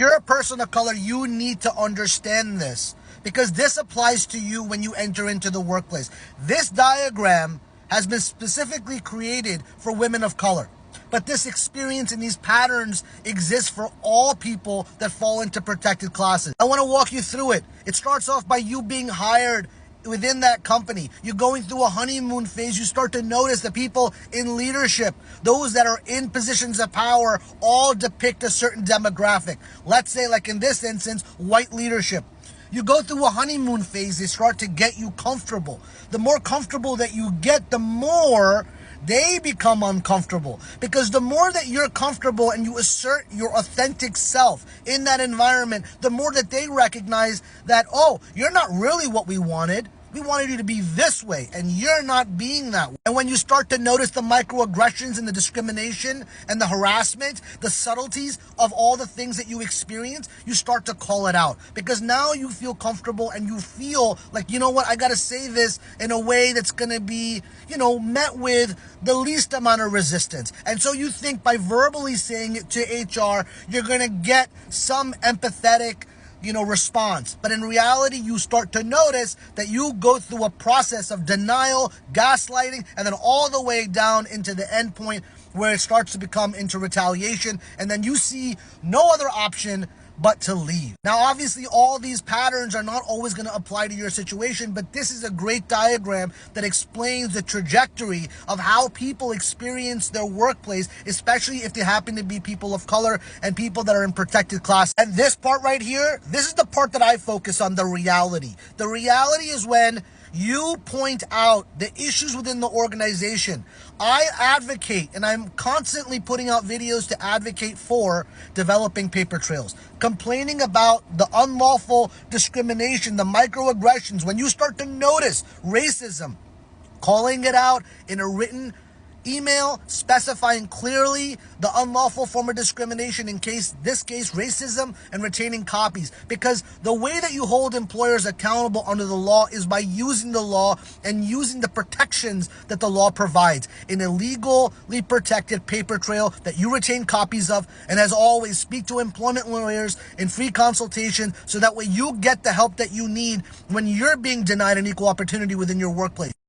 you're a person of color, you need to understand this because this applies to you when you enter into the workplace. This diagram has been specifically created for women of color. But this experience and these patterns exist for all people that fall into protected classes. I want to walk you through it. It starts off by you being hired within that company. You're going through a honeymoon phase. You start to notice the people in leadership, those that are in positions of power, all depict a certain demographic. Let's say, like in this instance, white leadership. You go through a honeymoon phase, they start to get you comfortable. The more comfortable that you get, the more they become uncomfortable. Because the more that you're comfortable and you assert your authentic self in that environment, the more that they recognize that, oh, you're not really what we wanted. We wanted you to be this way, and you're not being that way. And when you start to notice the microaggressions and the discrimination and the harassment, the subtleties of all the things that you experience, you start to call it out. Because now you feel comfortable and you feel like, you know what, I gotta say this in a way that's gonna be, met with the least amount of resistance. And so you think by verbally saying it to HR, you're gonna get some empathetic response. But in reality, you start to notice that you go through a process of denial, gaslighting, and then all the way down into the end point where it starts to become into retaliation. And then you see no other option but to leave. Now, obviously, all these patterns are not always going to apply to your situation, but this is a great diagram that explains the trajectory of how people experience their workplace, especially if they happen to be people of color and people that are in protected class. And this part right here, this is the part that I focus on, the reality. The reality is when you point out the issues within the organization. I advocate, and I'm constantly putting out videos to advocate for developing paper trails, complaining about the unlawful discrimination, the microaggressions. When you start to notice racism, calling it out in a written email, specifying clearly the unlawful form of discrimination, in this case, racism, and retaining copies. Because the way that you hold employers accountable under the law is by using the law and using the protections that the law provides in a legally protected paper trail that you retain copies of. And as always, speak to employment lawyers in free consultation so that way you get the help that you need when you're being denied an equal opportunity within your workplace.